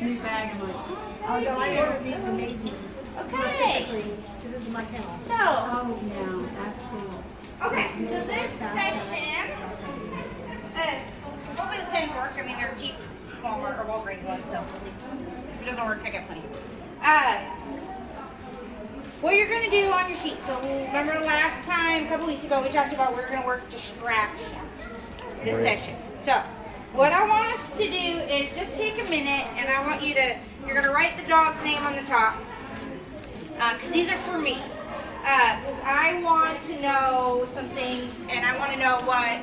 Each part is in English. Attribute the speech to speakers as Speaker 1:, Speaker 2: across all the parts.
Speaker 1: new bag. I'm like,
Speaker 2: Oh no, I ordered these amazing ones.
Speaker 3: Okay.
Speaker 2: Specifically, this is my kennel.
Speaker 3: So,
Speaker 1: oh no, that's cool.
Speaker 3: okay, so this session, hopefully the pens work. I mean, they're cheap Walmart or Walgreens ones, so we'll see. If it doesn't work, I got plenty. What you're going to do on your sheet. So, remember last time, a couple weeks ago, we talked about we're going to work distractions this session. So, what I want us to do is just take a minute, and I want you to, you're going to write the dog's name on the top. Because these are for me. Because I want to know some things, and I want to know what,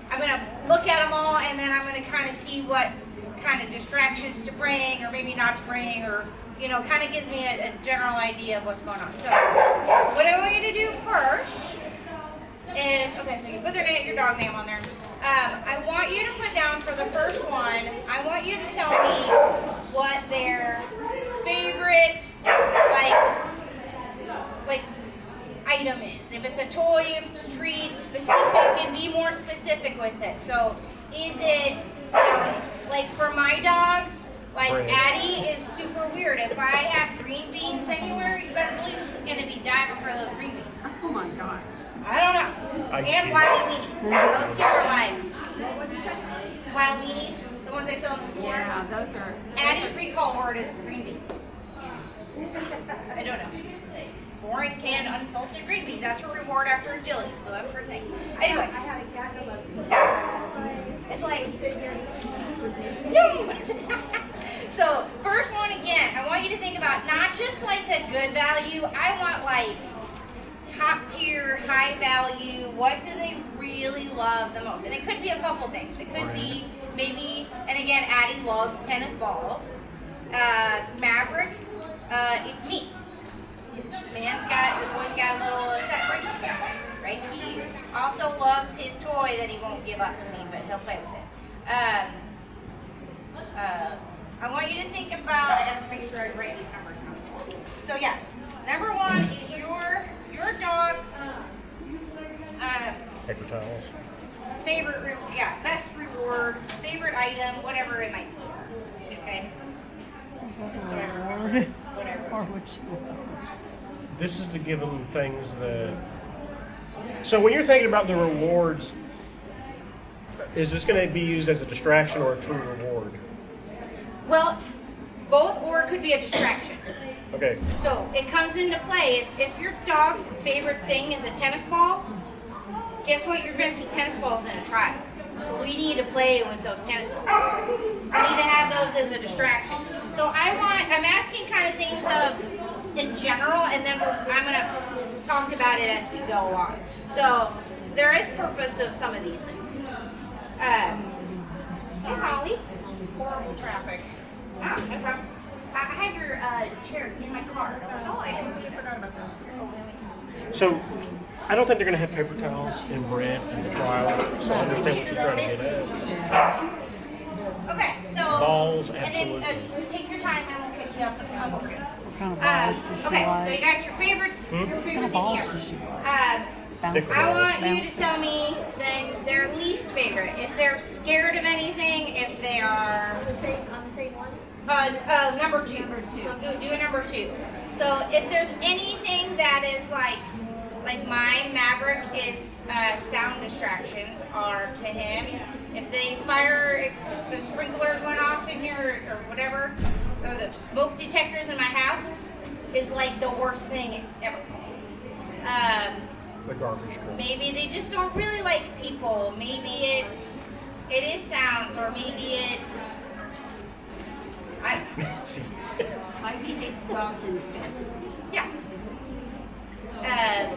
Speaker 3: I'm going to look at them all, and then I'm going to kind of see what kind of distractions to bring, or maybe not to bring, or, you know, kind of gives me a general idea of what's going on. So, what I want you to do first is, okay, so you put your dog name on there. I want you to put down for the first one, I want you to tell me what their favorite, like item is. If it's a toy, if it's a treat, specific, and be more specific with it. So, is it, you know, like for my dogs, like Addie is super weird. If I have green beans anywhere, you better believe she's going to be diving for those green beans.
Speaker 1: Oh my gosh.
Speaker 3: I don't know. And wild weenies. Those two are like,
Speaker 2: What was the second?
Speaker 3: wild weenies, the ones they sell in the store.
Speaker 1: Yeah, those are.
Speaker 3: Addie's recall word is green beans. I don't know. Boring canned unsalted green beans. That's her reward after agility, so that's her thing. Anyway,
Speaker 2: I had a cat that loved
Speaker 3: it's like,
Speaker 2: sit here and
Speaker 3: no. So, first one again, I want you to think about not just like a good value, I want like top tier, high value, what do they really love the most? And it could be a couple things. It could be maybe, and again, Addie loves tennis balls. Maverick, it's me. The boy's got a little separation, right? He also loves his toy that he won't give up to me, but he'll play with it. I want you to think about, I have to make sure I write these numbers down. So yeah, number one is your dog's
Speaker 4: Paper towels.
Speaker 3: favorite, best reward, favorite item, whatever it might be. Okay? So I remember whatever.
Speaker 4: This is to give them things that. So when you're thinking about the rewards, is this going to be used as a distraction or a true reward?
Speaker 3: Well, both, or it could be a distraction.
Speaker 4: Okay.
Speaker 3: So it comes into play. If your dog's favorite thing is a tennis ball, guess what? You're going to see tennis balls in a trial. So we need to play with those tennis balls. We need to have those as a distraction. So I'm asking kind of things in general, and then I'm going to talk about it as we go along. So there is purpose of some of these things. Hey, Holly.
Speaker 2: horrible traffic.
Speaker 3: Ah, no problem. I have your chair in my car.
Speaker 2: Oh, I completely forgot about those.
Speaker 4: So I don't think they're going to have paper towels and bread in the trial. So I understand what you're trying to get at.
Speaker 3: Okay, so
Speaker 4: Balls,
Speaker 3: and
Speaker 4: absolutely.
Speaker 3: then take your time and we'll catch you up on what we're doing.
Speaker 5: What kind of balls does she
Speaker 3: Okay,
Speaker 5: like?
Speaker 3: so you got your favorites, your
Speaker 5: What kind
Speaker 3: favorite
Speaker 5: of
Speaker 3: thing
Speaker 5: balls
Speaker 3: here.
Speaker 5: does she like?
Speaker 4: Fix
Speaker 3: I
Speaker 4: it.
Speaker 3: want you to tell me then their least favorite. If they're scared of anything, if they are
Speaker 2: On the same one?
Speaker 3: number two. So do a number two. So if there's anything that is like my Maverick is sound distractions are to him. If the sprinklers went off in here or whatever, or the smoke detectors in my house is like the worst thing ever.
Speaker 4: The garbage truck.
Speaker 3: Maybe they just don't really like people. Maybe it is sounds, or maybe it's I don't know.
Speaker 4: See.
Speaker 1: Like he hates dogs in his face.
Speaker 3: Yeah.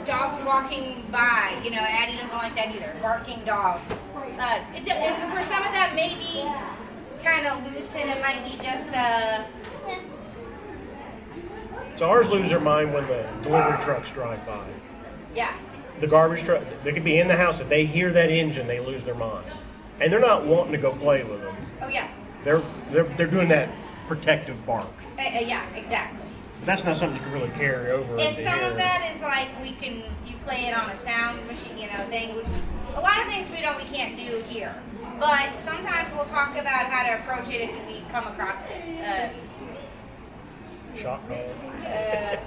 Speaker 3: Dogs walking by, Addie doesn't like that either. Barking dogs. And for some of that, maybe kind of loose, and it might be just
Speaker 4: So ours lose their mind when the delivery trucks drive by.
Speaker 3: yeah.
Speaker 4: The garbage truck, they could be in the house. If they hear that engine, they lose their mind. And they're not wanting to go play with them.
Speaker 3: Oh yeah.
Speaker 4: They're doing that protective bark.
Speaker 3: Yeah, exactly.
Speaker 4: But that's not something you can really carry over.
Speaker 3: And
Speaker 4: into
Speaker 3: some
Speaker 4: here.
Speaker 3: of that is like you play it on a sound machine, thing. A lot of things we can't do here. but sometimes we'll talk about how to approach it if we come across it.
Speaker 4: Shot call.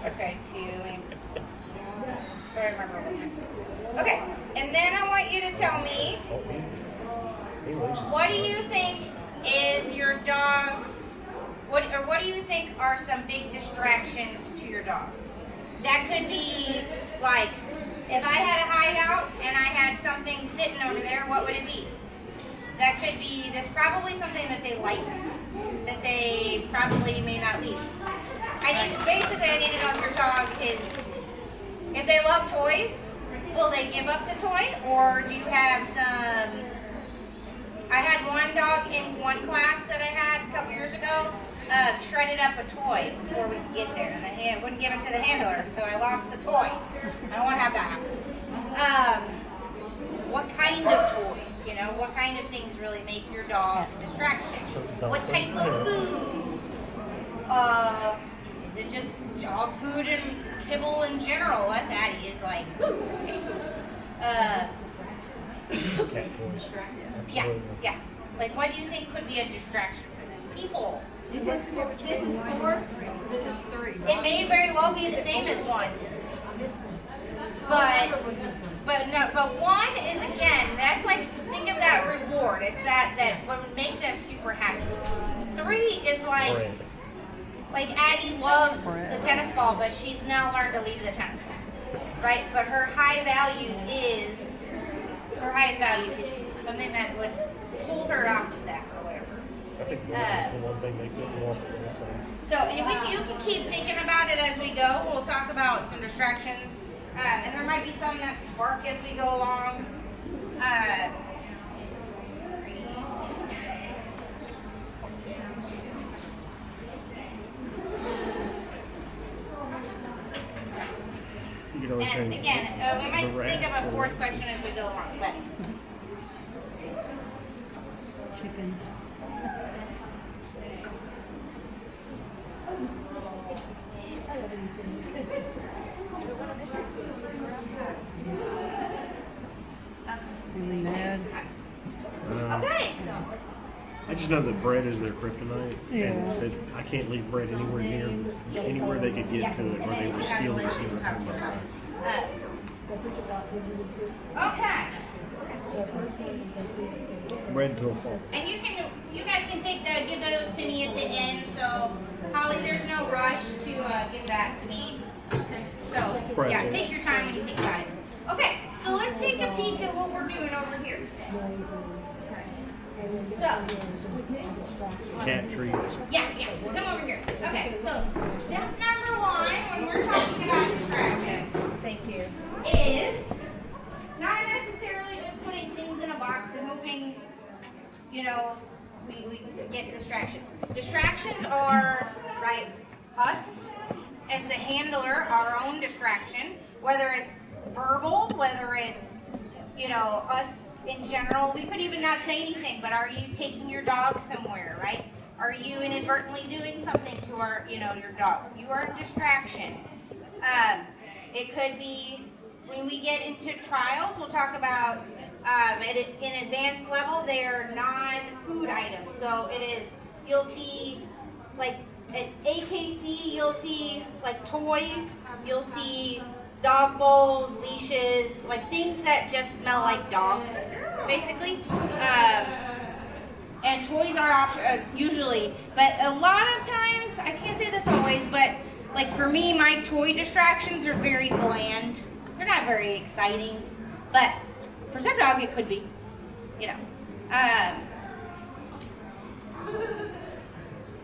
Speaker 3: Okay, sorry, remember. Okay, and then I want you to tell me,
Speaker 4: Oh, he loses.
Speaker 3: what do you think is your dog's, what do you think are some big distractions to your dog? That could be like, if I had a hideout and I had something sitting over there, what would it be? That's probably something that they like, that they probably may not leave. I need to know if your dog is, if they love toys, will they give up the toy, or do you have some? I had one dog in one class that I had a couple years ago, shredded up a toy before we could get there, and the hand wouldn't give it to the handler, so I lost the toy. I don't want to have that happen. What kind of toys? You know, what kind of things really make your dog a distraction? What type of foods? Is it just dog food and kibble in general? That's Addie is like, woo, any food.
Speaker 4: Cat toys.
Speaker 3: Yeah,
Speaker 4: Absolutely.
Speaker 3: yeah. Like, what do you think could be a distraction for them? People.
Speaker 1: Is this 4? This is 3.
Speaker 3: It may very well be the same as 1. But 1 is, again, that's like, think of that reward. It's that what would make them super happy. 3 is like Addie loves the tennis ball, but she's now learned to leave the tennis ball, right? But her highest value is food, something that would pull her off of that or whatever.
Speaker 4: I think that's the one thing they couldn't walk away
Speaker 3: So you can keep thinking about it as we go. We'll talk about some distractions, and there might be some that spark as we go along.
Speaker 4: You could always
Speaker 3: And
Speaker 4: say
Speaker 3: again, we might
Speaker 4: the rat
Speaker 3: think of a
Speaker 4: or-
Speaker 3: 4th question as we go along. But
Speaker 1: Chickens. Really mad.
Speaker 3: okay.
Speaker 4: I just know that bread is their kryptonite,
Speaker 1: Yeah.
Speaker 4: and that I can't leave bread anywhere near anywhere they could get to it, or they would steal it.
Speaker 3: Okay.
Speaker 4: Bread to a fault.
Speaker 3: And you guys can give those to me at the end. So Holly, there's no rush to give that to me. So yeah, take your time when you think about it. Okay, so let's take a peek at what we're doing over here today. So
Speaker 4: Cat treats.
Speaker 3: yeah, so come over here. Okay, so step number 1 when we're talking about distractions.
Speaker 2: Thank you.
Speaker 3: Is not necessarily just putting things in a box and hoping, we get distractions. Distractions are, right, us as the handler, our own distraction, whether it's verbal, whether it's, us in general. We could even not say anything, but are you taking your dog somewhere, right? Are you inadvertently doing something to your dogs? You are a distraction. It could be when we get into trials, we'll talk about in advanced level, they are non-food items. So it is, you'll see like at AKC, you'll see like toys, you'll see dog bowls, leashes, like things that just smell like dog, basically. And toys are usually, but a lot of times, I can't say this always, but like for me, my toy distractions are very bland. They're not very exciting, but for some dog it could be,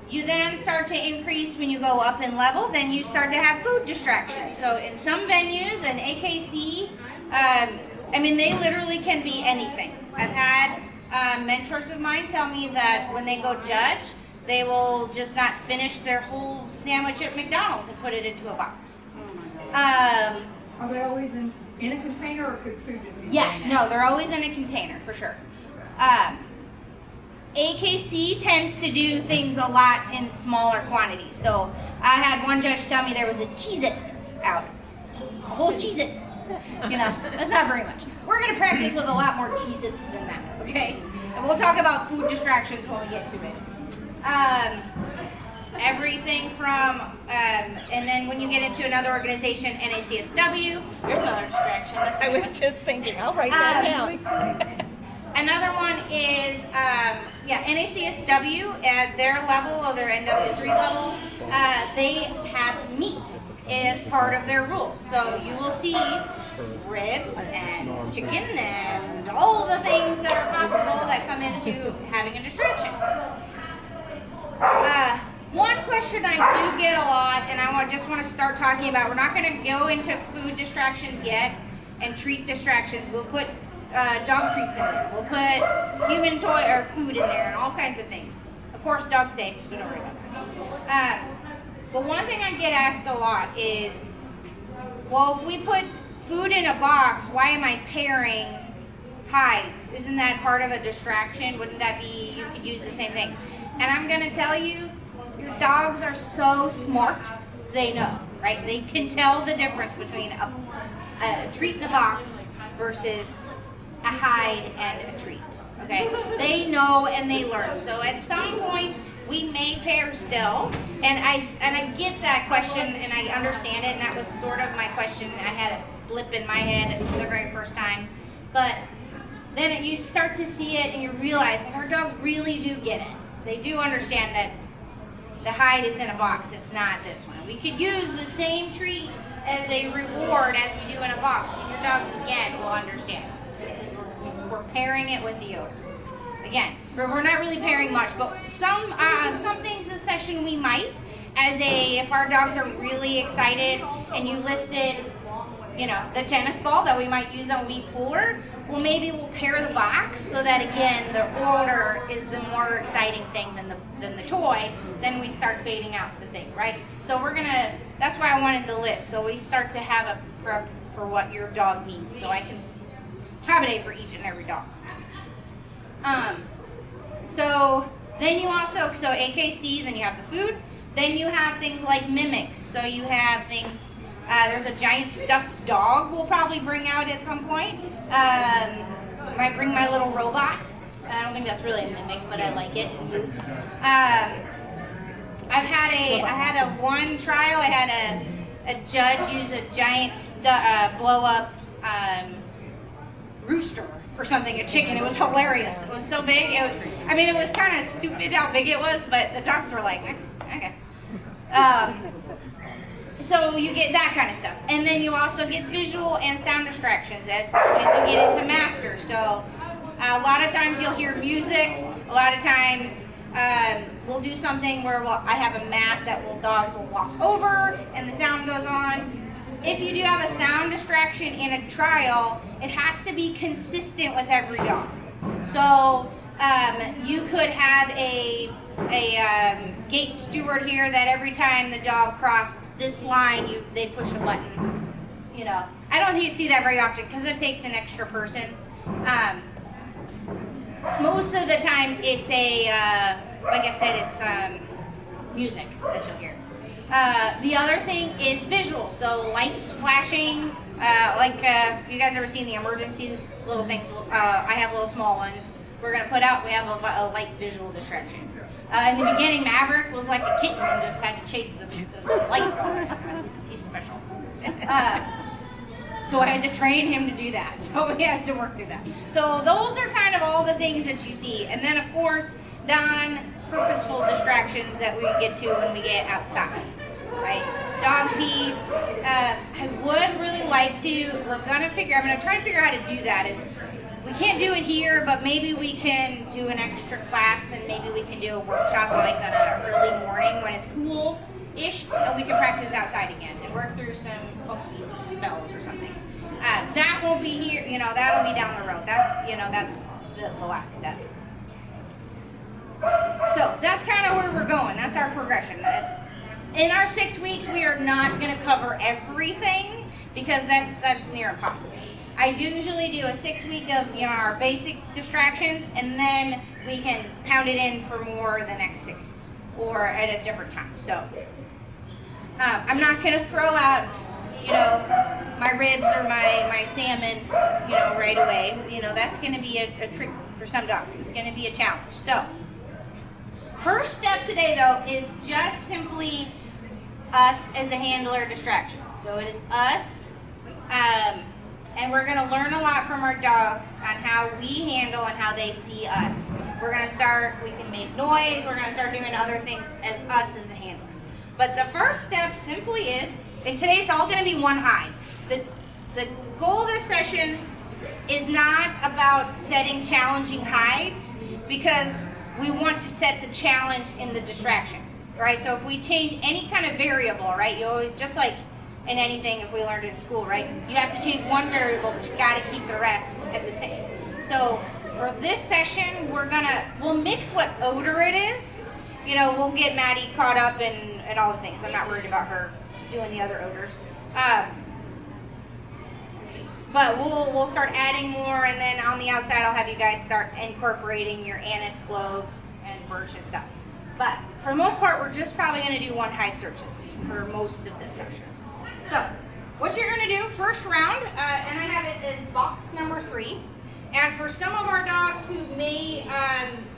Speaker 3: You then start to increase when you go up in level, then you start to have food distractions. So in some venues, an AKC, they literally can be anything. I've had mentors of mine tell me that when they go judge, they will just not finish their whole sandwich at McDonald's and put it into a box.
Speaker 5: Are they always in a container, or could food just be?
Speaker 3: Yes,
Speaker 5: thrown
Speaker 3: no,
Speaker 5: in?
Speaker 3: they're always in a container for sure. AKC tends to do things a lot in smaller quantities. So I had one judge tell me there was a Cheez-It out, a whole Cheez-It, You know, that's not very much. We're gonna practice with a lot more Cheez-Its than that, okay? And we'll talk about food distractions when we get to it. Everything from, and then when you get into another organization, NACSW, there's another distraction. That's a
Speaker 2: I
Speaker 3: good
Speaker 2: was
Speaker 3: one.
Speaker 2: just thinking, I'll write that down.
Speaker 3: Another one is, NACSW at their level, or their NW3 level, they have meat as part of their rules. So you will see ribs and chicken and all the things that are possible that come into having a distraction. One question I do get a lot, and I just want to start talking about, we're not going to go into food distractions yet and treat distractions. We'll put dog treats in there. We'll put human toy or food in there and all kinds of things. Of course, dog safe, so don't worry about that. But one thing I get asked a lot is, well, if we put food in a box, why am I pairing hides? Isn't that part of a distraction? Wouldn't that be, you could use the same thing? And I'm going to tell you, your dogs are so smart, they know, right? They can tell the difference between a treat in a box versus a hide and a treat, okay? They know and they learn. So at some point, we may pair still, and I get that question, and I understand it, and that was sort of my question. I had a blip in my head the very first time, but then you start to see it, and you realize that our dogs really do get it. They do understand that the hide is in a box. It's not this one. We could use the same treat as a reward as we do in a box, but your dogs, again, will understand. Because we're pairing it with the odor. Again, we're not really pairing much, but some things this session we might, if our dogs are really excited and you listed, you know, the tennis ball that we might use on week 4, well, maybe we'll pair the box so that, again, the odor is the more exciting thing than the toy. Then we start fading out the thing, right? So that's why I wanted the list. So we start to have a prep for what your dog needs, so I can accommodate for each and every dog. So then you also, AKC, then you have the food. Then you have things like mimics. So you have things, there's a giant stuffed dog we'll probably bring out at some point. Might bring my little robot. I don't think that's really a mimic, but I like it. It moves. I had a one trial. I had a judge use a giant blow up rooster or something, a chicken. It was hilarious. It was so big. It was kind of stupid how big it was, but the dogs were like, okay. So you get that kind of stuff. And then you also get visual and sound distractions as you get into master. So a lot of times you'll hear music. A lot of times we'll do something where I have a mat that dogs will walk over and the sound goes on. If you do have a sound distraction in a trial, it has to be consistent with every dog. So you could have a gate steward here that every time the dog crossed this line, they push a button. You know, I don't see that very often because it takes an extra person. Most of the time, it's like I said, it's music that you'll hear. The other thing is visual, so lights flashing. You guys ever seen the emergency little things? I have little small ones. We're gonna put out. We have a light visual distraction. In the beginning, Maverick was like a kitten and just had to chase the light. He's special. So I had to train him to do that. So we had to work through that. So those are kind of all the things that you see. And then, of course, non-purposeful distractions that we get to when we get outside, right? Dog pee. I would really like to, I'm going to try to figure out how to do that. We can't do it here, but maybe we can do an extra class and maybe we can do a workshop like on an early morning when it's cool-ish, and we can practice outside again and work through some funky spells or something. That won't be here, that'll be down the road. That's the last step. So that's kind of where we're going. That's our progression. In our 6 weeks, we are not going to cover everything because that's near impossible. I usually do a 6 week of our basic distractions, and then we can pound it in for more the next 6 or at a different time. So I'm not going to throw out you know, my ribs or my salmon, you know, right away. You know, that's going to be a trick for some dogs. It's going to be a challenge. So, first step today, though, is just simply us as a handler distraction. So it is us, and we're going to learn a lot from our dogs on how we handle and how they see us. We're going to start, we can make noise, we're going to start doing other things as us as a handler. But the first step simply is, and today it's all going to be one hide. The goal of this session is not about setting challenging hides, because we want to set the challenge in the distraction, right? So if we change any kind of variable, right, you always, just like in anything, if we learned it in school, right, you have to change one variable, but you got to keep the rest at the same. So for this session, we'll mix what odor it is. You know, we'll get Maddie caught up in all the things. I'm not worried about her doing the other odors. But we'll start adding more, and then on the outside I'll have you guys start incorporating your anise, clove, and birch and stuff. But for the most part, we're just probably going to do one hide searches for most of this session. So what you're going to do, first round, and I have it as box number 3. And for some of our dogs who may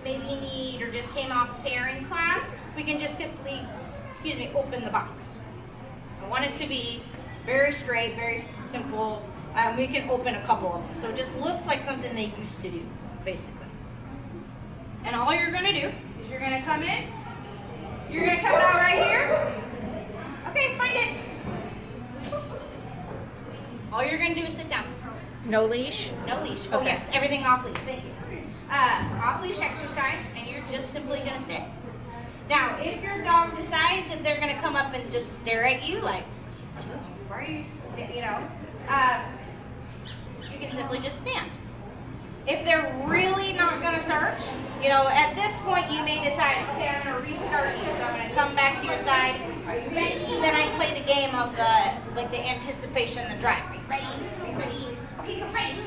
Speaker 3: maybe need or just came off pairing class, we can just simply, open the box. I want it to be very straight, very simple. We can open a couple of them. So it just looks like something they used to do, basically. And all you're going to do is you're going to come in. You're going to come out right here. Okay, find it. All you're going to do is sit down.
Speaker 2: No leash?
Speaker 3: No leash. Oh, yes, everything off leash. Thank you. Off leash exercise, and you're just simply going to sit. Now, if your dog decides that they're going to come up and just stare at you, like, why are you, you can simply just stand. If they're really not going to search, you know, at this point you may decide, okay, I'm going to restart you, so I'm going to come back to your side. Are you ready? Then I play the game of the anticipation, the drive. Are you ready? Are you ready? Okay, go fight.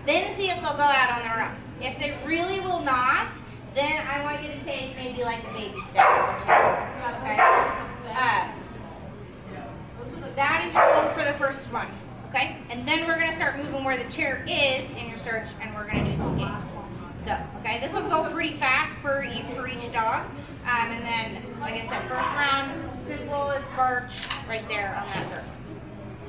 Speaker 3: Then see if they'll go out on their own. If they really will not, then I want you to take maybe like a baby step or two. Okay? That is your goal for the first one. Okay? And then we're going to start moving where the chair is in your search, and we're going to do some games. So, okay, this will go pretty fast for each dog. And then, like I said, first round, simple, it's birch right there on that third.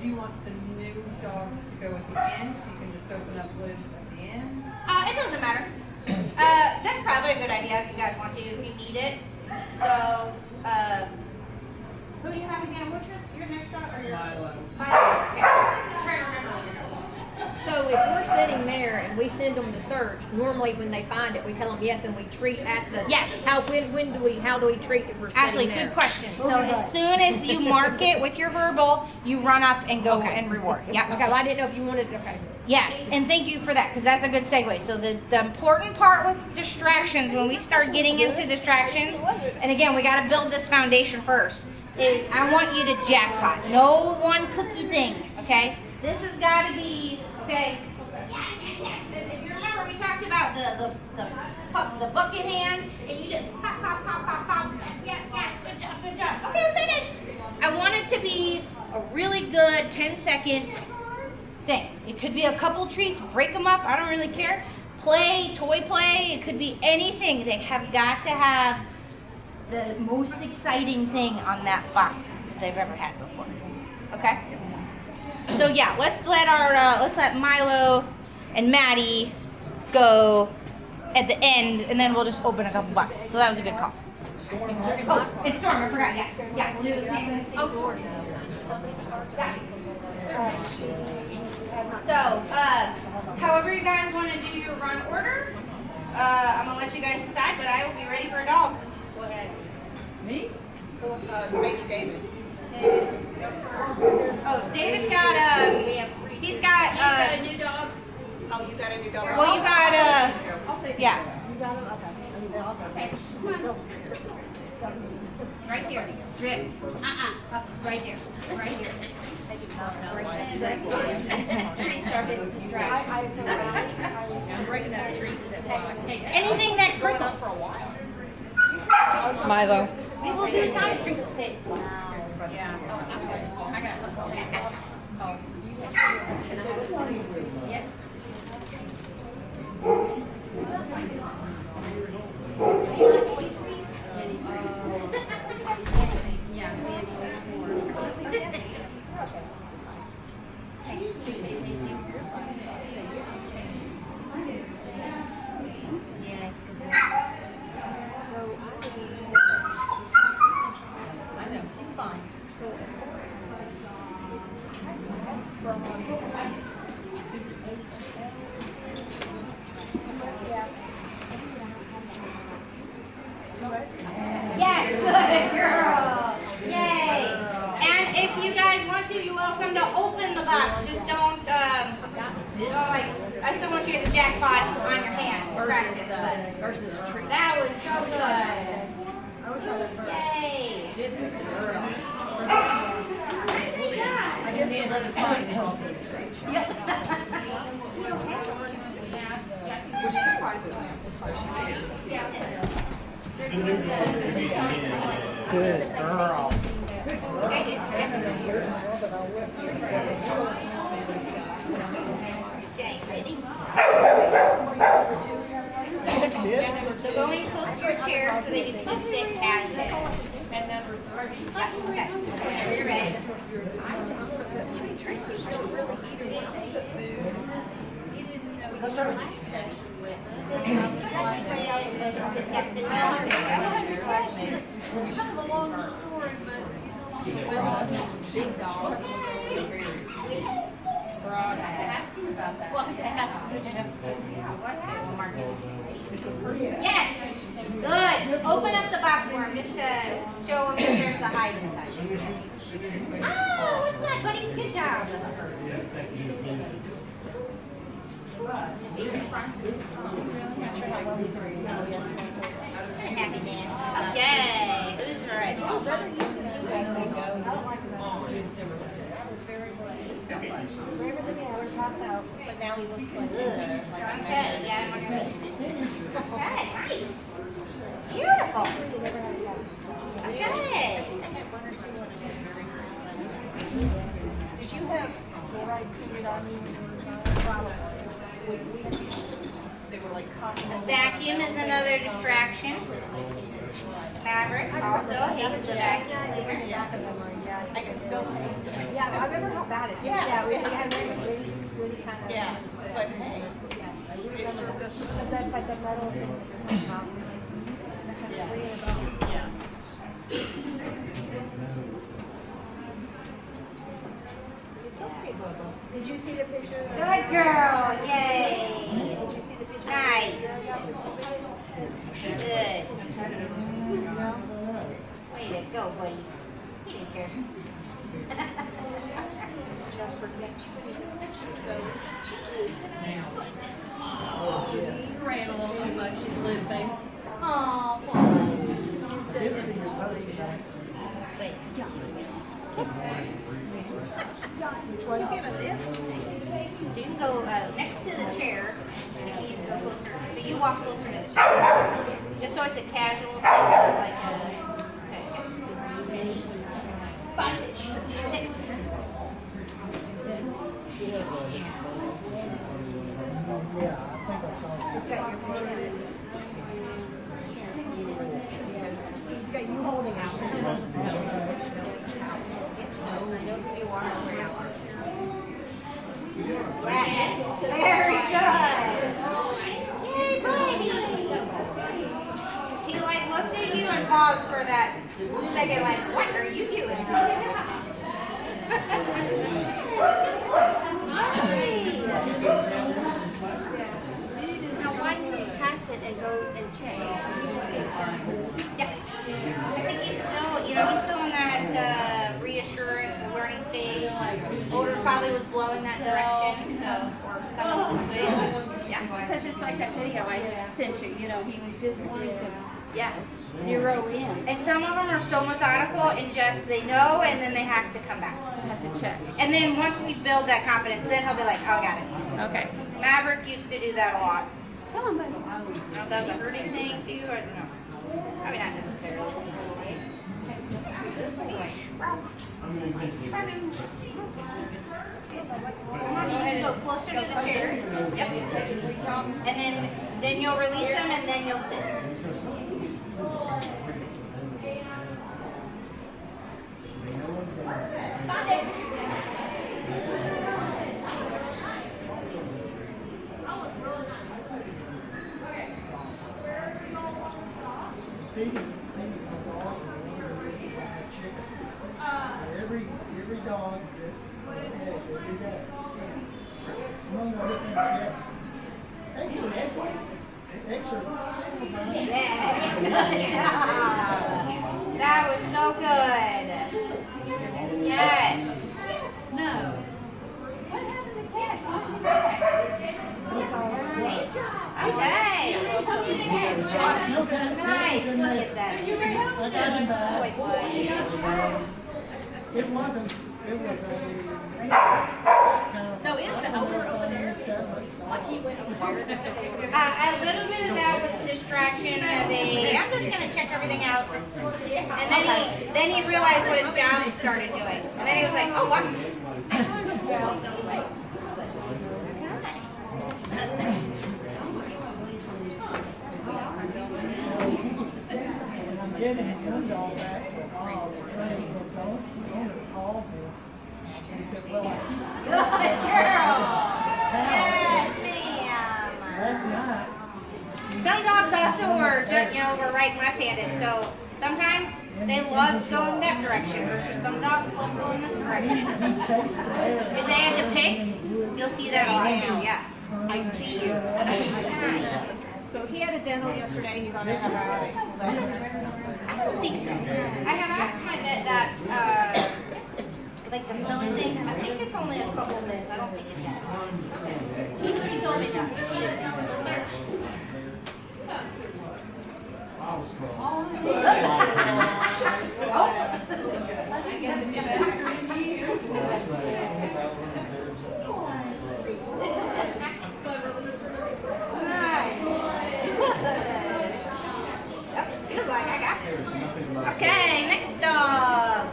Speaker 5: Do you want the new dogs to go at the end so you can just open up lids at the end?
Speaker 3: It doesn't matter. That's probably a good idea if you guys want to, if you need it. So, who do you have again? What's your next dog? Or your
Speaker 5: Milo.
Speaker 3: Okay. I'm trying to remember what your dog's name.
Speaker 1: So if we're sitting there and we send them to search, normally when they find it, we tell them yes, and we treat at the
Speaker 3: Yes.
Speaker 1: How do we treat if we're
Speaker 3: Actually,
Speaker 1: sitting there?
Speaker 3: good question. So as soon as you mark it with your verbal, you run up and go
Speaker 1: Okay.
Speaker 3: and reward. Yeah.
Speaker 1: Okay, well, I didn't know if you wanted. Okay.
Speaker 3: Yes, and thank you for that, because that's a good segue. So the important part with distractions, when we start getting into distractions, and again, we got to build this foundation first, is I want you to jackpot. No one cookie thing, okay? This has got to be, okay? Yes. If you remember, we talked about the bucket hand, and you just pop. Yes. Good job. Okay, finished. I want it to be a really good 10-second thing. It could be a couple treats, break them up, I don't really care. Toy play, it could be anything. They have got to have the most exciting thing on that box that they've ever had before. Okay? So yeah, let's let Milo and Maddie go at the end, and then we'll just open a couple boxes. So that was a good call. Oh, it's Storm, I forgot, yes. Yeah, we'll do the same. Oh, Lord. So, however you guys want to do your run order, I'm going to let you guys decide, but I will be ready for a dog.
Speaker 5: Go ahead. Me?
Speaker 2: Maybe David.
Speaker 3: Oh, David's got, he's got,
Speaker 2: a new dog. Oh, you got a new dog.
Speaker 3: well, you got,
Speaker 5: I'll take
Speaker 3: yeah.
Speaker 2: Okay, come on. Right here. Rick. Up right there. Right here. That's fine. Treats are his distraction.
Speaker 3: Anything that crinkles.
Speaker 5: Milo.
Speaker 3: We will do sound crinkles.
Speaker 5: by the
Speaker 3: Yeah.
Speaker 5: school.
Speaker 2: I got it.
Speaker 1: Oh, you can can I have some?
Speaker 2: Yes.
Speaker 1: Yeah, Sandy.
Speaker 5: I know, he's fine.
Speaker 3: Yes, good girl. Yay. And if you guys want to, you're welcome to open the box. Just don't like, I still want you to jackpot on your hand. Practice.
Speaker 1: Versus treat.
Speaker 3: That was so good. Yay.
Speaker 1: This is the girl.
Speaker 3: I
Speaker 1: I guess we're really fine.
Speaker 5: Which surprises me.
Speaker 6: Good girl.
Speaker 3: So go in close to your chair so that you can just sit casually. Okay, you're ready.
Speaker 1: Big dog.
Speaker 3: Yes! Good. Open up the box for him just to show him that there's a hide inside. Oh, what's that, buddy? Good job. Happy man. Okay, who's ready?
Speaker 1: But now he looks like
Speaker 3: Okay, yeah. Okay, nice. Beautiful. Okay.
Speaker 6: Did you have fluoride painted on you when you were a child? They were like cotton.
Speaker 3: Vacuum is another distraction. Fabric also hates the vacuum cleaner.
Speaker 6: I can still taste it. Yeah, I remember how bad it is. Yeah, we had really kind of. Yeah, but hey, yes. But then, but the metal things. Yeah. It's okay, Bobo. Did you see the picture?
Speaker 3: Good girl. Yay.
Speaker 6: Did you see the picture?
Speaker 3: Nice. Good. Way to go, buddy. He didn't care.
Speaker 6: Just for so cheese tonight.
Speaker 7: Ran a little too much, she's limping.
Speaker 3: Oh, boy. Wait. So you can go next to the chair. And you can go closer. So you walk closer to the chair. Just so it's a casual thing, like a. Ready? Fight. Sit.
Speaker 6: It's got your picture in it. It's got you holding out.
Speaker 3: Yes. Very good. Yay, buddy. He like looked at you and paused for that second, like, what are you doing?
Speaker 2: Now, why did he pass it and go and check?
Speaker 3: Yeah. I think he's still, he's still in that reassurance and learning phase. Older probably was blowing that direction, so we're coming this way. Yeah.
Speaker 2: Because it's like that video I sent you, he was just wanting to, zero in.
Speaker 3: And some of them are so methodical and just they know and then they have to come back.
Speaker 2: Have to check.
Speaker 3: And then once we build that confidence, then he'll be like, oh, I got it.
Speaker 2: Okay.
Speaker 3: Maverick used to do that a lot.
Speaker 2: Come on, buddy.
Speaker 3: I don't know if that was a hurting thing to you or no. I mean, not necessarily. Come on, you need to go closer to the chair. Yep. And then you'll release them and then you'll sit.
Speaker 1: Find it.
Speaker 8: Every dog gets an egg every day. Among other things, yes. Eggs are
Speaker 3: Yes. Good job. That was so good. Yes.
Speaker 2: No.
Speaker 3: Nice. Okay. Nice. Look at that.
Speaker 8: I got him back.
Speaker 3: Wait, what?
Speaker 8: It was a
Speaker 1: So is the owner over there? Like he went over there?
Speaker 3: A little bit of that was distraction of I'm just gonna check everything out, and then he realized what his job started doing, and then he was like, oh, what's this?
Speaker 8: I'm getting one dog back, but the train was on. The owner called me. He said, well,
Speaker 3: Good girl. Yes, ma'am.
Speaker 8: last night,
Speaker 3: Some dogs also are, we're right and left-handed, so sometimes they love going that direction versus some dogs love going this direction.
Speaker 8: he chased the bear.
Speaker 3: If they had to pick, you'll see that a lot too, yeah.
Speaker 6: I see you.
Speaker 3: Nice.
Speaker 6: So he had a dental yesterday, he's on antibiotics.
Speaker 3: I don't think so. I have asked my vet that, like the stomach thing, I think it's only a couple minutes, I don't think it's that. She told me that, she didn't, so we'll search. She was like, I got this. Okay, next dog.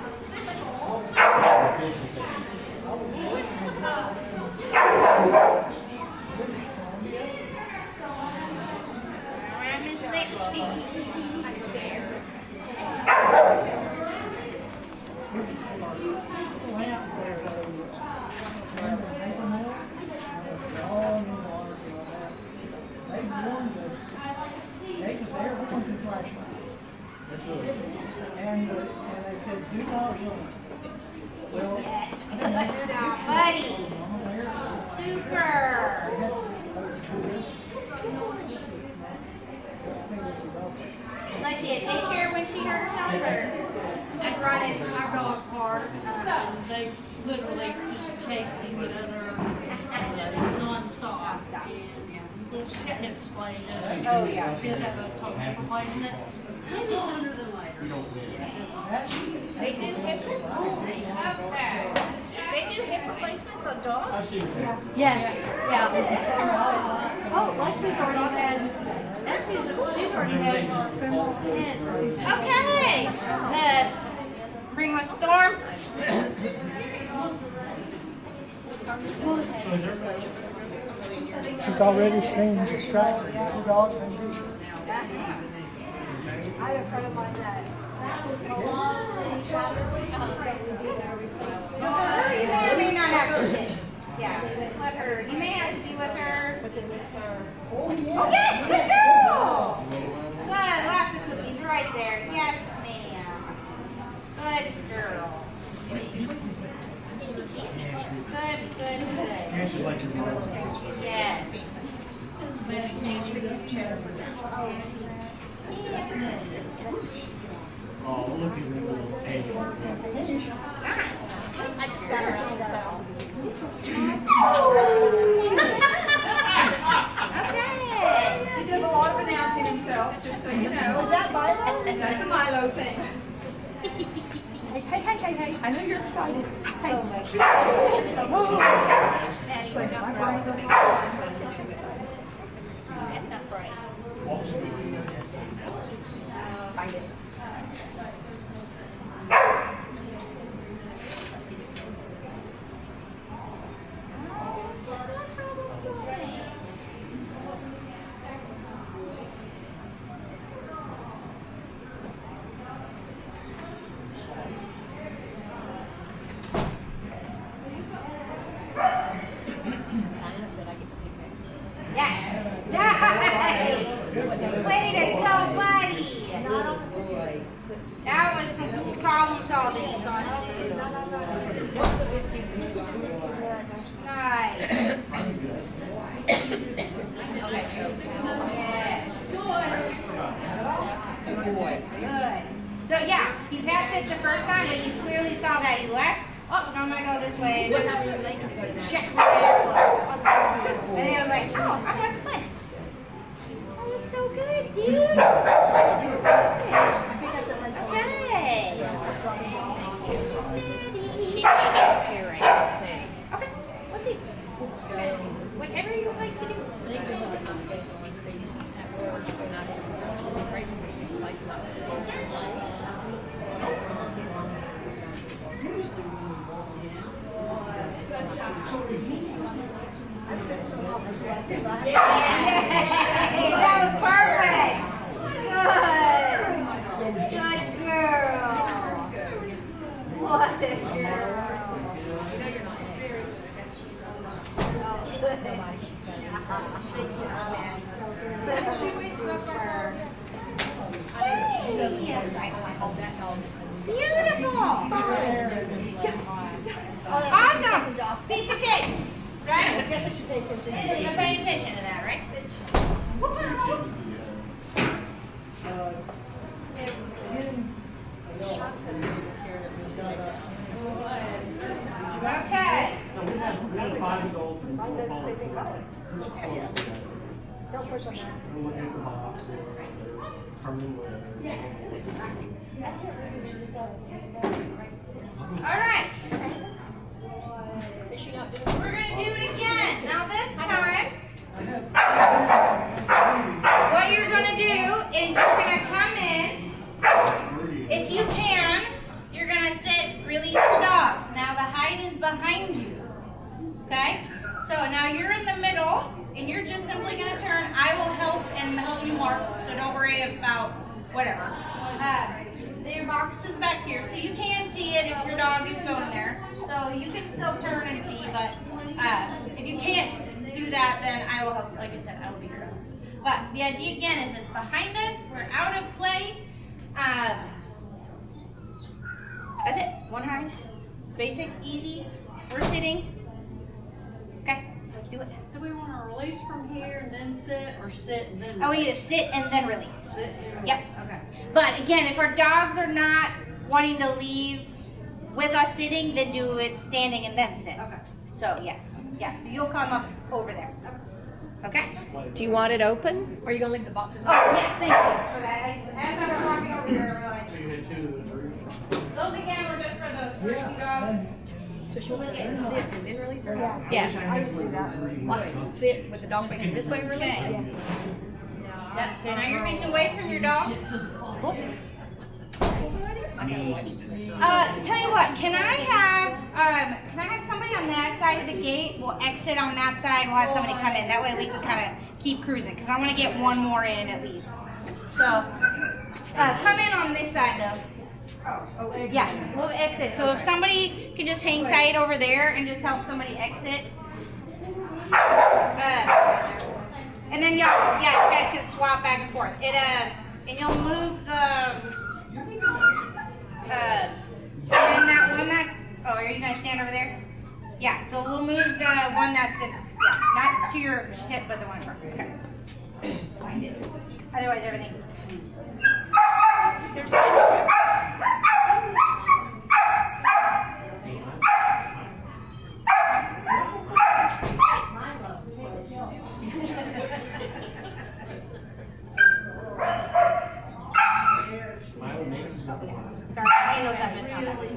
Speaker 3: Alright, Miss Lexi.
Speaker 8: Lamp was all in water. They warned us. They was airborne and flashlights. And they said, do not run. Well,
Speaker 3: Yes. Good job, buddy.
Speaker 8: I'm aware of it.
Speaker 3: Super.
Speaker 8: They had those Let's see what she does.
Speaker 3: Lexi, take care when she hurt herself or just running?
Speaker 7: My dog parked, they literally just chased him with other non-stop. Well, she hadn't explained it.
Speaker 3: Oh, yeah.
Speaker 7: She has to have a total replacement. Maybe sooner than later.
Speaker 6: They do hip,
Speaker 3: Okay.
Speaker 6: they do hip replacements on dogs?
Speaker 7: Yes, yeah. Oh, Lexi's already had, she's already had our femoral head.
Speaker 3: Okay. Let's bring my storm.
Speaker 8: She's already seen distractions, 2 dogs and you.
Speaker 6: I had a friend of mine that.
Speaker 3: You may or may not have to sit. Yeah, just let her. You may have to be with her. Oh, yes, good girl. Good, lots of cookies right there. Yes, ma'am. Good girl. Good.
Speaker 4: Cash is like your mom.
Speaker 3: Yes.
Speaker 4: Oh, look at your little tail.
Speaker 3: Nice.
Speaker 6: I just got her own cell.
Speaker 3: Okay.
Speaker 5: He does a lot of announcing himself, just so you know.
Speaker 6: Was that Milo?
Speaker 5: That's a Milo thing. Hey, I know you're excited. Hey.
Speaker 6: Oh my God.
Speaker 5: It's like, my brain will be
Speaker 6: That's not right.
Speaker 5: Bite it.
Speaker 3: problem solving is on you. Nice. Good. So yeah, he passed it the first time, but you clearly saw that he left. Oh, I'm gonna go this way and just check my airflow. And then I was like, oh, I'm having fun. That was so good, dude. Okay.
Speaker 2: She made it appearing, see.
Speaker 3: Okay, let's see.
Speaker 1: Whatever you like to do.
Speaker 3: Yay, that was perfect. Good. Good girl. What a girl. Beautiful. Awesome. Piece of cake. Right?
Speaker 6: I guess I should pay attention.
Speaker 3: You're paying attention to that, right? Okay.
Speaker 4: We had 5 adults and 4
Speaker 6: Mine does the same thing.
Speaker 4: volunteers.
Speaker 6: Don't push on that.
Speaker 4: We're looking at the box, turning with.
Speaker 3: All right. We're going to do it again. Now this time, what you're going to do is you're going to come in. If you can, you're going to sit, release your dog. Now the hide is behind you. Okay? So now you're in the middle, and you're just simply going to turn. I will help you mark, so don't worry about whatever. Your box is back here, so you can see it if your dog is going there. So you can still turn and see, but if you can't do that, then I will help. Like I said, I will be here. But the idea again is it's behind us. We're out of play. That's it. One hide. Basic, easy. We're sitting. Okay, let's do it.
Speaker 7: Do we want to release from here and then sit, or sit and then?
Speaker 3: I want you to sit and then release.
Speaker 7: Sit and
Speaker 3: Yep.
Speaker 7: release. Okay.
Speaker 3: But again, if our dogs are not wanting to leave with us sitting, then do it standing and then sit.
Speaker 7: Okay.
Speaker 3: So yes. So you'll come up over there. Okay?
Speaker 2: Do you want it open?
Speaker 1: Are you gonna leave the boxes?
Speaker 3: Oh, yes, thank you for that. As I was walking over here, I realized.
Speaker 4: So you had 2 of the 3.
Speaker 3: Those again were just for those first few dogs.
Speaker 1: So she'll let it sit and then release her?
Speaker 2: Yes.
Speaker 6: I would do that.
Speaker 1: Like sit with the dog facing this way and release it?
Speaker 3: Okay. Yep, so now you're facing away from your dog.
Speaker 7: Sit to the pockets.
Speaker 3: Tell you what, can I have somebody on that side of the gate? We'll exit on that side and we'll have somebody come in. That way we can kind of keep cruising, because I want to get one more in at least. So, come in on this side though. Yeah, we'll exit. So if somebody can just hang tight over there and just help somebody exit. And then y'all, yeah, you guys can swap back and forth. And you'll move the, and that one that's, oh, are you gonna stand over there? Yeah, so we'll move the one that's in, yeah, not to your hip, but the one in front. Okay. Otherwise, everything moves. There's a sorry, my handle's up, it's not that way.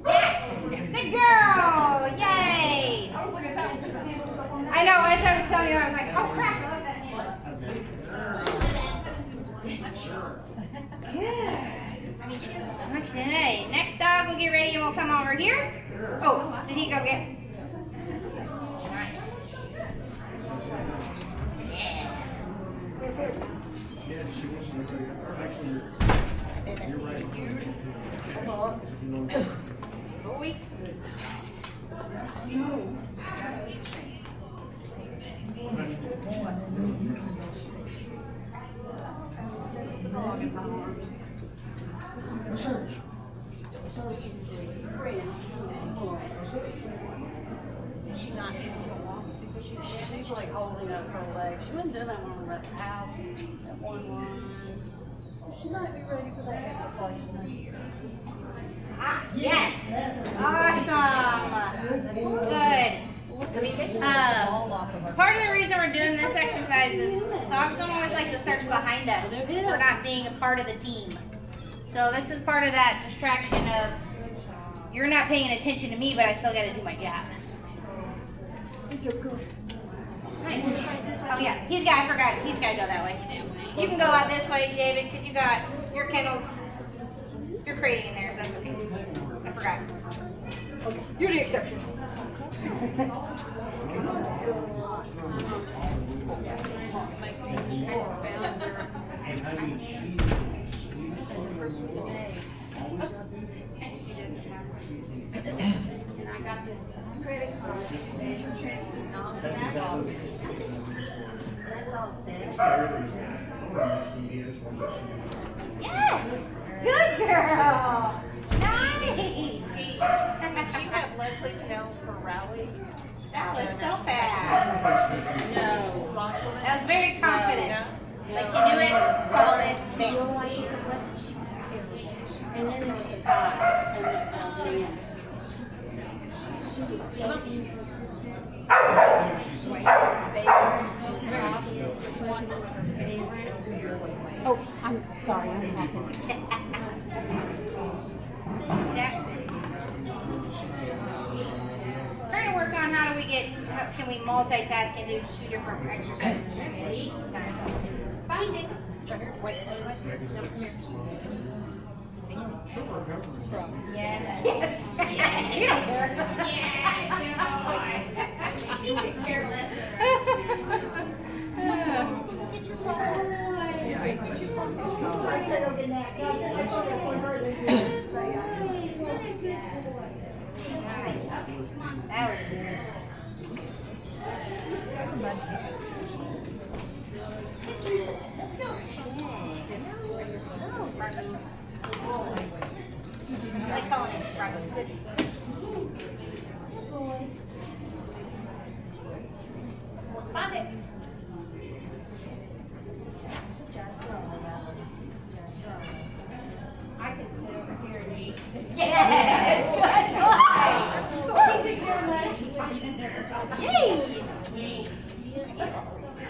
Speaker 3: Yes! Good girl! Yay!
Speaker 5: I was looking at that one because the handle was up on that.
Speaker 3: I know, as I was telling you that, I was like, oh crap, I love that handle. Good. Okay, next dog, we'll get ready and we'll come over here. Oh, did he go get? Nice. Yeah.
Speaker 4: Yeah, she wants to know. Actually, you're right.
Speaker 3: Boy.
Speaker 7: Is she not able to walk because she's like holding up her legs? She wasn't doing that when we were at the house at one line. She might be ready for that hip replacement.
Speaker 3: Ah, yes. Awesome. Good. Part of the reason we're doing this exercise is dogs don't always like to search behind us for not being a part of the team. So this is part of that distraction of you're not paying attention to me, but I still got to do my job. Nice. Oh yeah, I forgot. He's got to go that way. You can go out this way, David, because you got your kennels. You're crating in there. That's okay. I forgot. Okay. You're the exception.
Speaker 2: And I got the credit card. She said her chest is not that off. That's all set.
Speaker 3: Yes! Good girl! Nice!
Speaker 7: Did you have Leslie Cannell for rally?
Speaker 3: That was so fast.
Speaker 7: No.
Speaker 3: That was very confident. Like she knew it, called it.
Speaker 2: Feel like it wasn't. She was terrible. And then there was a guy and a man. She was so inconsistent. Favorites was obvious which ones were her favorites.
Speaker 1: Oh, I'm sorry, I'm talking.
Speaker 3: Trying to work on how do we can we multitask and do 2 different exercises at the same time.
Speaker 2: Find it.
Speaker 1: Wait.
Speaker 3: Yes. You don't care.
Speaker 2: You could care less.
Speaker 3: Nice. That was good. Like calling it struggles.
Speaker 2: Find it. I could sit over here and eat.
Speaker 3: Yes! Good boy!
Speaker 2: You could care less.
Speaker 3: Yay!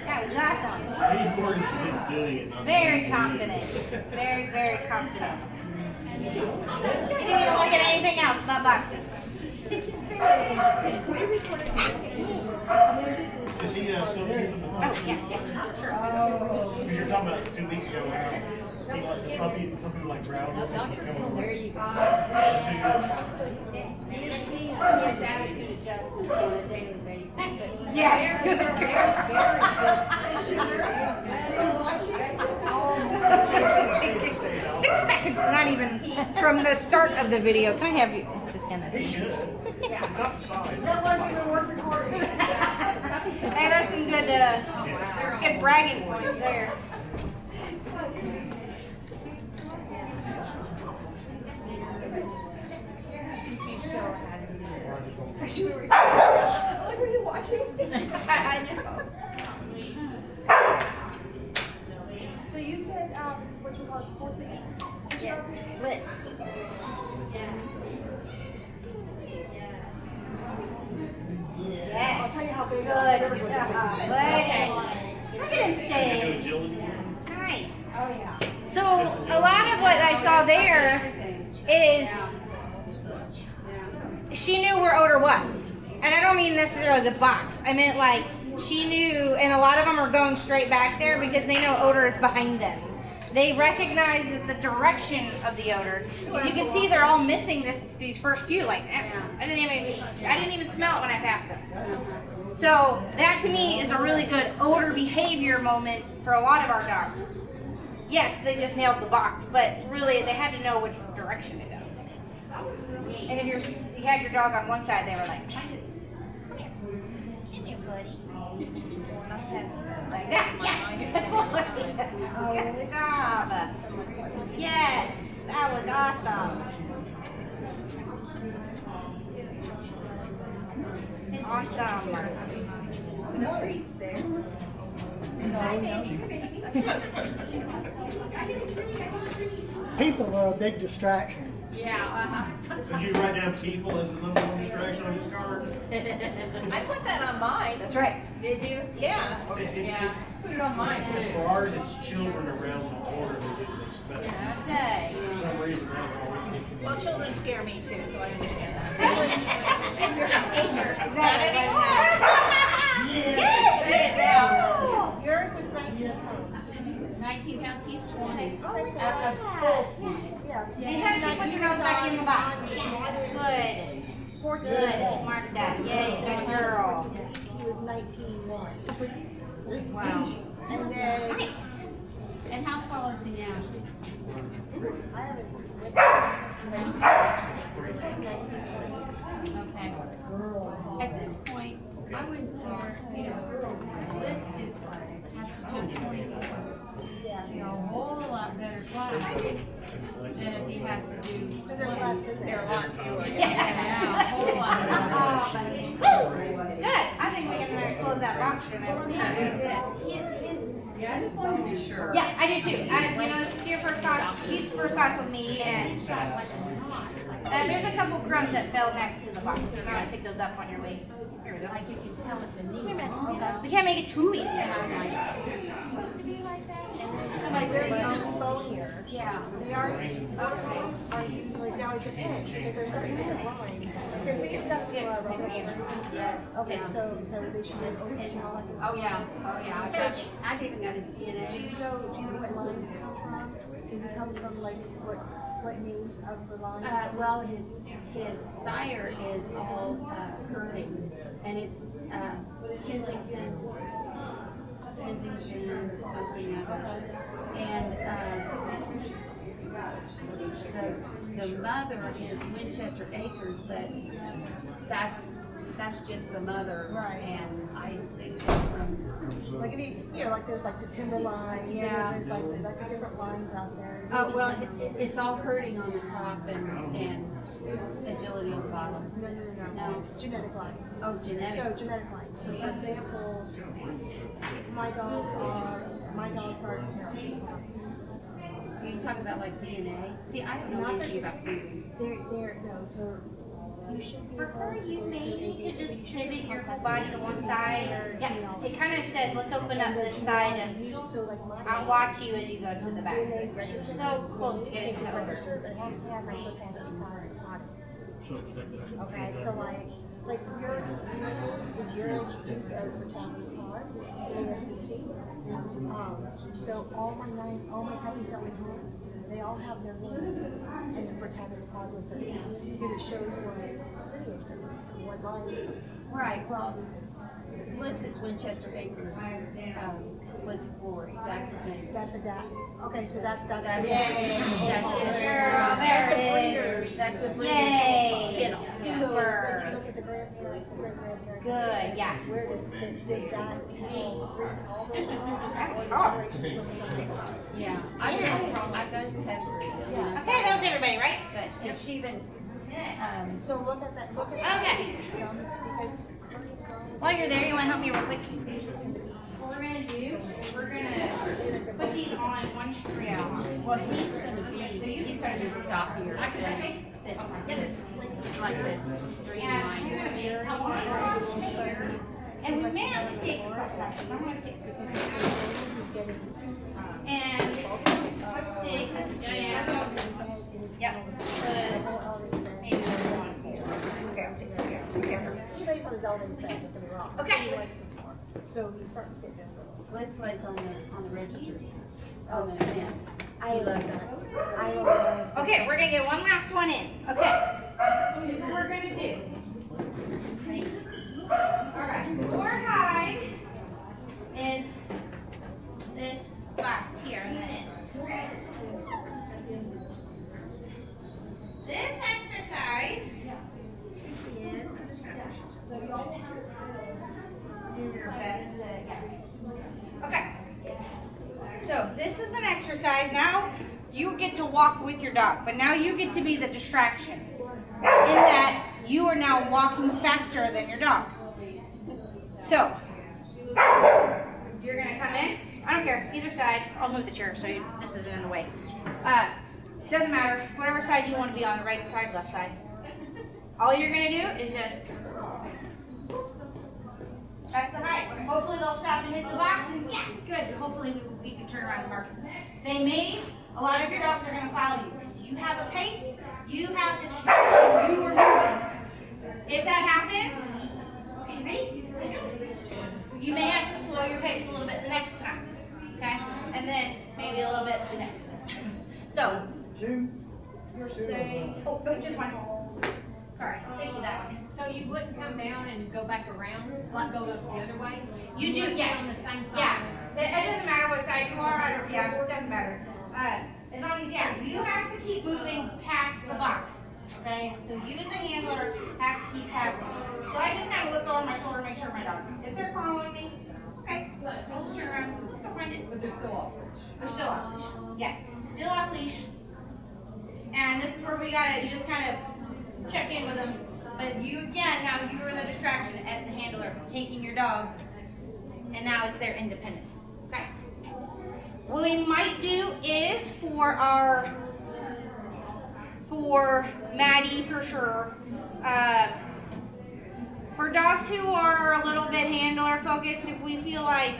Speaker 3: That was awesome.
Speaker 4: He's more interested in doing it.
Speaker 3: Very confident. Very, very confident. He didn't even look at anything else but boxes.
Speaker 4: Is he still keeping the
Speaker 3: Oh, yeah, yeah.
Speaker 4: Because you're talking about 2 weeks ago how puppy like growled.
Speaker 1: There you go.
Speaker 2: It's attitude adjustments on a daily basis.
Speaker 3: Yes. Good girl. 6 seconds, not even from the start of the video. Can I have you just hand that to
Speaker 4: He
Speaker 3: me?
Speaker 4: should. It's not the size.
Speaker 6: That wasn't even worth recording.
Speaker 3: Hey, that's some good bragging points there.
Speaker 6: Were you watching?
Speaker 2: I know.
Speaker 6: So you said, what you call it, 14 weeks?
Speaker 2: Yes. Let's.
Speaker 3: Yes.
Speaker 6: I'll tell you how big
Speaker 3: Good.
Speaker 6: I was.
Speaker 3: Look at him stay.
Speaker 4: Agility.
Speaker 3: Nice.
Speaker 2: Oh, yeah.
Speaker 3: So a lot of what I saw there is she knew where odor was. And I don't mean necessarily the box. I meant like she knew, and a lot of them are going straight back there because they know odor is behind them. They recognize that the direction of the odor. As you can see, they're all missing these first few. Like I didn't even smell it when I passed them. So that to me is a really good odor behavior moment for a lot of our dogs. yes, they just nailed the box, but really they had to know which direction to go. And if you had your dog on one side, they were like, come here, buddy. Like that, yes. Good job. Yes, that was awesome. Awesome.
Speaker 2: Some treats there.
Speaker 8: People are a big distraction.
Speaker 4: Did you write down people as the number one distraction on this card?
Speaker 6: I put that on mine.
Speaker 3: That's right.
Speaker 1: Did you?
Speaker 6: Yeah.
Speaker 5: Yeah, put it on mine
Speaker 4: For
Speaker 5: too.
Speaker 4: ours, it's children around the corner we didn't expect.
Speaker 6: Okay.
Speaker 4: For some reason, that always gets me.
Speaker 6: Well, children scare me too, so I understand that.
Speaker 1: You're a teacher.
Speaker 3: Not anymore.
Speaker 1: Sit it down.
Speaker 6: Yours was 19 pounds.
Speaker 1: 19 pounds, he's 20.
Speaker 6: Oh,
Speaker 1: A full 20.
Speaker 3: And how did you put your nose back in the box? Yes. Good.
Speaker 6: 14.
Speaker 3: Good. Mark that. Yay, good girl.
Speaker 6: He was 19.1.
Speaker 1: Wow.
Speaker 6: And then
Speaker 3: Nice.
Speaker 1: And how tall is he now?
Speaker 6: I haven't.
Speaker 1: Okay. At this point, I wouldn't care if Blitz just has to jump 24. You know, a whole lot better class than if he has to do.
Speaker 6: Because there's less, isn't
Speaker 1: There are a lot fewer.
Speaker 3: Yeah.
Speaker 1: Yeah, a whole lot better.
Speaker 3: Good. I think we can close that box for
Speaker 1: Well, let me
Speaker 3: them.
Speaker 1: ask you this. His
Speaker 5: Yeah, I just wanted to be sure.
Speaker 3: Yeah, I do too. This is your first class. He's first class with me, and there's a couple crumbs that fell next to the box. So you're gonna pick those up on your way. Here we go.
Speaker 1: Like you can tell it's a neat.
Speaker 3: We can't make it too easy.
Speaker 1: And I'm like, is it supposed to be like that? And then somebody said,
Speaker 6: Bonier.
Speaker 1: yeah.
Speaker 6: They are,
Speaker 1: Okay.
Speaker 6: are like now it depends because there's certain different lines. Because we get stuff
Speaker 1: Yes.
Speaker 6: Okay, so they should have okay.
Speaker 1: Oh, yeah. Oh, yeah. I've even got his
Speaker 6: Do
Speaker 1: DNA.
Speaker 6: you know what lines it comes from? Does it come from like what names of the lines?
Speaker 1: Well, his sire is all herding, and it's Kensington, something of it. And the mother is Winchester Acres, but that's just the mother.
Speaker 6: Right.
Speaker 1: And I think they're from.
Speaker 6: Like if you know, like there's like the timber lines,
Speaker 1: Yeah.
Speaker 6: and there's like the different lines out there.
Speaker 1: Oh, well, it's all herding on the top and agility on the bottom.
Speaker 6: No.
Speaker 1: No.
Speaker 6: It's genetic lines.
Speaker 1: Oh, genetic.
Speaker 6: So genetic lines. So for example, my dogs are
Speaker 1: You talk about like DNA. See, I don't know
Speaker 6: Not
Speaker 1: anything
Speaker 6: that-
Speaker 1: about food.
Speaker 6: they're no. So you should be
Speaker 3: For her,
Speaker 6: able to
Speaker 3: you may
Speaker 6: do
Speaker 3: need to
Speaker 6: ABC.
Speaker 3: just pivot your whole body to one side. Yeah, it kind of says, let's open up this side and
Speaker 6: So like my
Speaker 3: I'll watch you as you go to the back. You're so close to getting covered.
Speaker 6: registered, it has to have like potential class audits. Okay, so like yours is your Fraternity Cause, ASBC. So all my puppies that we have, they all have their name and the Fraternity Cause with their name because it shows what lines.
Speaker 1: Right. Well, Blitz is Winchester Acres. Blitz Glory. That's his name.
Speaker 6: That's a dad. Okay, so that's
Speaker 1: That's
Speaker 6: the
Speaker 1: it. That's it.
Speaker 3: Girl, there it is.
Speaker 1: That's the breeders.
Speaker 3: Yay.
Speaker 1: Kennel.
Speaker 6: So
Speaker 3: Super.
Speaker 6: look at the grandparents, the great-grandparents.
Speaker 3: Good, yeah.
Speaker 6: Where did that all those generations from something?
Speaker 1: Yeah. I've got his pedigree.
Speaker 6: Yeah.
Speaker 3: Okay, that was everybody, right?
Speaker 1: But has she been?
Speaker 6: So look at that,
Speaker 3: Okay.
Speaker 6: some, because
Speaker 3: While you're there, you want to help me real quick? What we're gonna do, we're gonna put these on one string.
Speaker 1: Well, he's gonna be. He's gonna just stop here.
Speaker 3: I can take.
Speaker 1: Like the dream line.
Speaker 3: And we may have to take a couple of this. I'm gonna take this. And let's take this. Yep. Maybe one. Okay, I'll take that.
Speaker 6: he lays on his elevated bed, don't get me wrong.
Speaker 3: Okay.
Speaker 6: He likes it more. So he's starting to stay just a little.
Speaker 1: Blitz lays on the registers. On the fence.
Speaker 6: I
Speaker 1: He loves it.
Speaker 6: I love
Speaker 3: Okay, we're gonna get one last one in. Okay. Here's what we're gonna do. Alright, your hide is this box here in the end. exercise. Now you get to walk with your dog, but now you get to be the distraction. In that you are now walking faster than your dog. So, you're gonna come in. I don't care, either side. I'll move the chair so this isn't in the way. Doesn't matter, whatever side you want to be on, the right side, left side. All you're gonna do is just, that's the height. Hopefully they'll stop and hit the box, and yes, good. Hopefully we can turn around the market. A lot of your dogs are gonna follow you because you have a pace, you have the distraction, you are moving. If that happens, okay, ready? Let's go. You may have to slow your pace a little bit the next time, okay? And then maybe a little bit the next time. So,
Speaker 8: You're staying.
Speaker 3: oh, just one. Alright, thank you, that one.
Speaker 1: So you wouldn't come down and go back around, like go up the other way?
Speaker 3: You do,
Speaker 1: wouldn't be
Speaker 3: yes.
Speaker 1: on the same side?
Speaker 3: Yeah. It doesn't matter what side you are, yeah, it doesn't matter. As long as, yeah, you have to keep moving past the boxes, okay? So you as a handler have to keep passing. So I just kind of look over my shoulder, make sure my dogs, if they're following me, okay, I'll just turn around, let's go find it.
Speaker 5: But they're still off leash.
Speaker 3: They're still off leash. Yes, still off leash. And this is where you just kind of check in with them. But you, again, now you are the distraction as the handler, taking your dog, and now it's their independence. Okay. What we might do is for Maddie for sure, for dogs who are a little bit handler focused, if we feel like,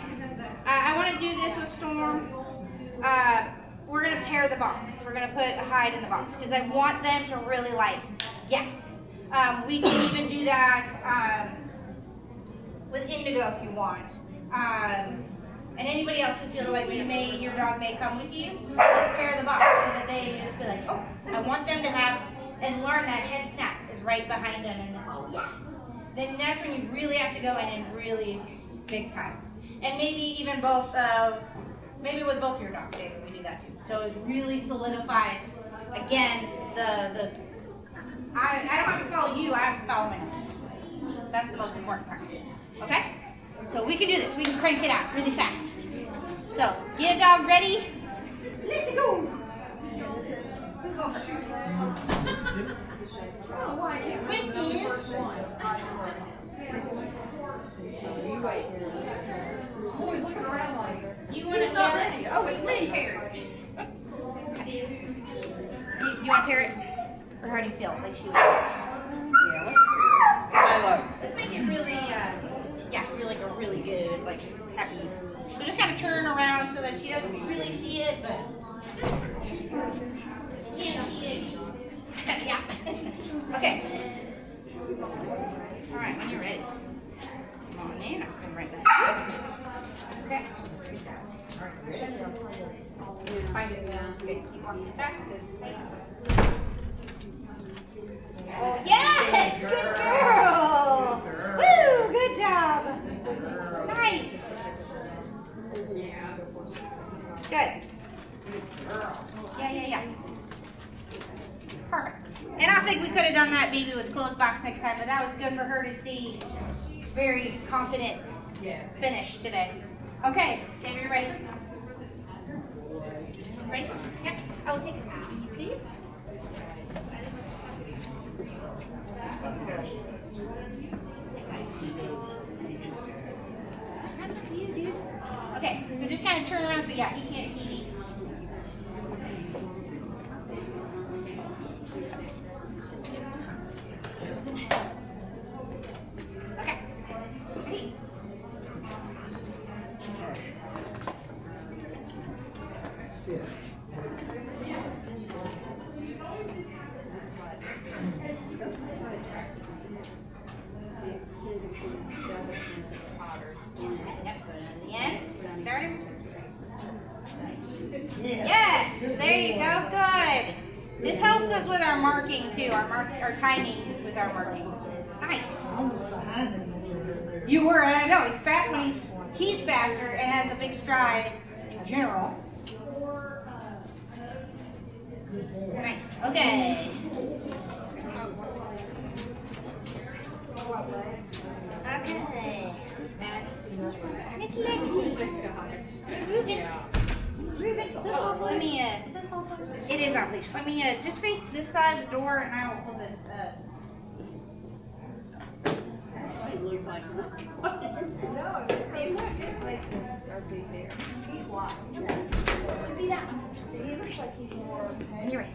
Speaker 3: I want to do this with Storm, we're going to pair the box. We're going to put a hide in the box because I want them to really like, yes. We can even do that with Indigo if you want. And anybody else who feels like your dog may come with you, let's pair the box so that they just feel like, oh, I want them to have and learn that head snap is right behind them and oh yes. Then that's when you really have to go in and really big time. And maybe even both, maybe with both your dogs, David, we do that too. So it really solidifies, again, I don't have to follow you, I have to follow my nose. That's the most important part. Okay? So we can do this. We can crank it out really fast. So, get a dog ready. Let's go. Kristen.
Speaker 5: I'm always looking around like,
Speaker 3: Do you want to
Speaker 5: who's not
Speaker 3: pair
Speaker 5: ready?
Speaker 3: it?
Speaker 5: Oh, it's me.
Speaker 3: Pair it. Okay. Do you want to pair it? Or how do you feel? Like she
Speaker 5: Yeah,
Speaker 3: Let's make it really, really good, like happy. So just kind of turn around so that she doesn't really see it, but she can see it. Yeah. Okay. All right, when you're ready. Come on in. I'll come right back. Okay.
Speaker 5: Find it down.
Speaker 3: Okay. Keep walking as fast as nice. Oh, yes! Good girl! Woo! Good job! Nice! Good. Yeah. Perfect. And I think we could have done that maybe with closed box next time, but that was good for her to see. Very confident finish today. Okay, David, you ready? Ready? Yep. I will take it now, please. Okay, so just kind of turn around so yeah, he can't see me. Okay, ready?
Speaker 2: Let's go.
Speaker 3: Yep, put it in the end. Start him. Yes, there you go. Good. This helps us with our marking too. Our timing with our marking. Nice.
Speaker 8: I was behind him a little bit there.
Speaker 3: You were. I know it's fast when he's faster and has a big stride in general. Nice. Okay. Okay. Miss Lexi. Ruben. Ruben, so let me me, it is off leash. Let me, just face this side of the door and I will hold this,
Speaker 2: It looked like
Speaker 5: No, it's see, look, it's like our big there.
Speaker 3: Could be that one.
Speaker 6: He looks like he's more.
Speaker 3: You're right.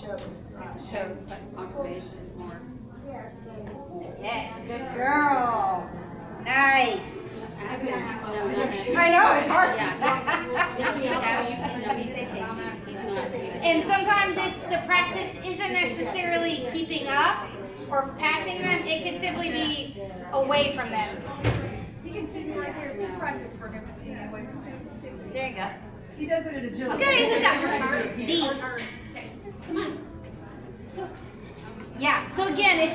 Speaker 5: Shows like confirmation is more.
Speaker 6: Yes.
Speaker 3: Yes, good girl. Nice.
Speaker 2: I
Speaker 3: know, it's hard.
Speaker 2: Yeah.
Speaker 3: And sometimes it's the practice isn't necessarily keeping up or passing them. It can simply be away from them.
Speaker 5: He can sit right there. It's good practice for him to see me away from him.
Speaker 3: There you go.
Speaker 5: He does it at agility.
Speaker 3: Okay, who's up? D.
Speaker 2: Come on.
Speaker 3: Yeah. So again, if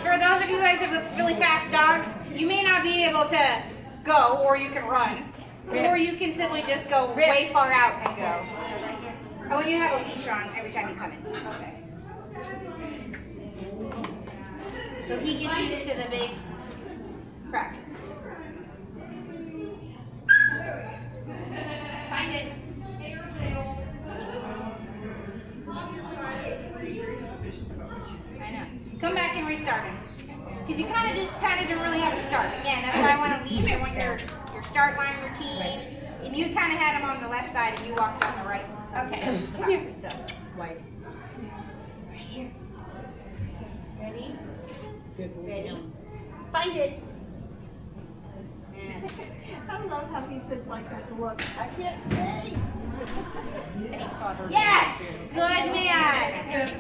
Speaker 3: for those of you guys with really fast dogs, you may not be able to go, or you can run, or you can simply just go way far out and go. I want you to have a leash on every time you come in. Okay. So he gets used to the big practice. Find it. I know. Come back and restart him. Because you kind of didn't really have a start. Again, that's why I want to leave it when your start line routine. And you kind of had him on the left side and you walked on the right. Okay. Come here. So.
Speaker 5: White.
Speaker 3: Right here. Ready?
Speaker 2: Ready? Find it.
Speaker 6: I love how he sits like that to look. I can't say.
Speaker 3: Yes! Good man! Good!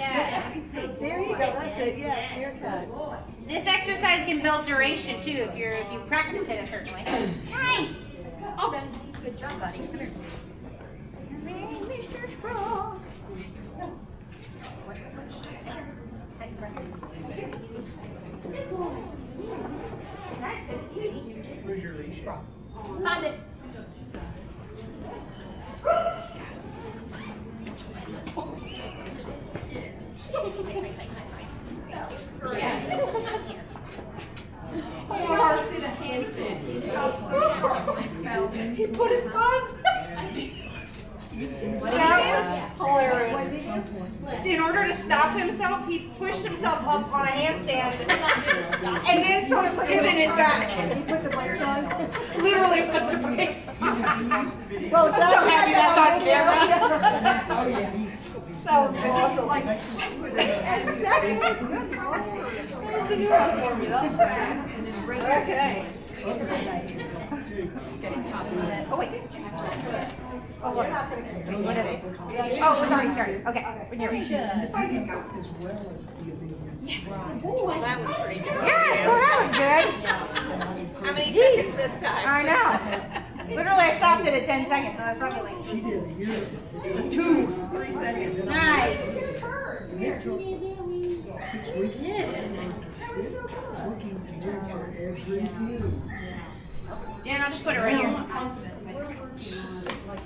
Speaker 3: Yes.
Speaker 6: There you go. That's it. Yes, haircut.
Speaker 3: This exercise can build duration too if you practice it a certain way. Nice!
Speaker 2: Oh, good job, buddy. Come here.
Speaker 3: Mr. Sprague.
Speaker 4: Where's your leash?
Speaker 2: Find it.
Speaker 5: Lars did a handstand. He stopped so sharp when he smelled it.
Speaker 3: He put his paws. That was hilarious. In order to stop himself, he pushed himself up on a handstand and then sort of pivoted back.
Speaker 6: He put the brakes on.
Speaker 3: Literally put the brakes on.
Speaker 6: Well,
Speaker 3: I'm so happy that's on camera.
Speaker 5: Oh, yeah.
Speaker 3: That was
Speaker 5: Just
Speaker 3: awesome.
Speaker 5: like,
Speaker 6: Exactly.
Speaker 5: fast, and then raise your
Speaker 3: Okay.
Speaker 5: getting chopped with it.
Speaker 3: Oh, wait. Oh, what? What did I? Oh, it was already started. Okay. When you're ready.
Speaker 8: As well as the obedience.
Speaker 3: That was pretty good. Yeah, so that was good. How many seconds this time? I know. Literally, I stopped it at 10 seconds, so that's probably like
Speaker 8: She did a year.
Speaker 5: 3 seconds.
Speaker 3: nice.
Speaker 8: And it took 6 weeks. Looking to do for every move.
Speaker 3: Dan, I'll just put it right here.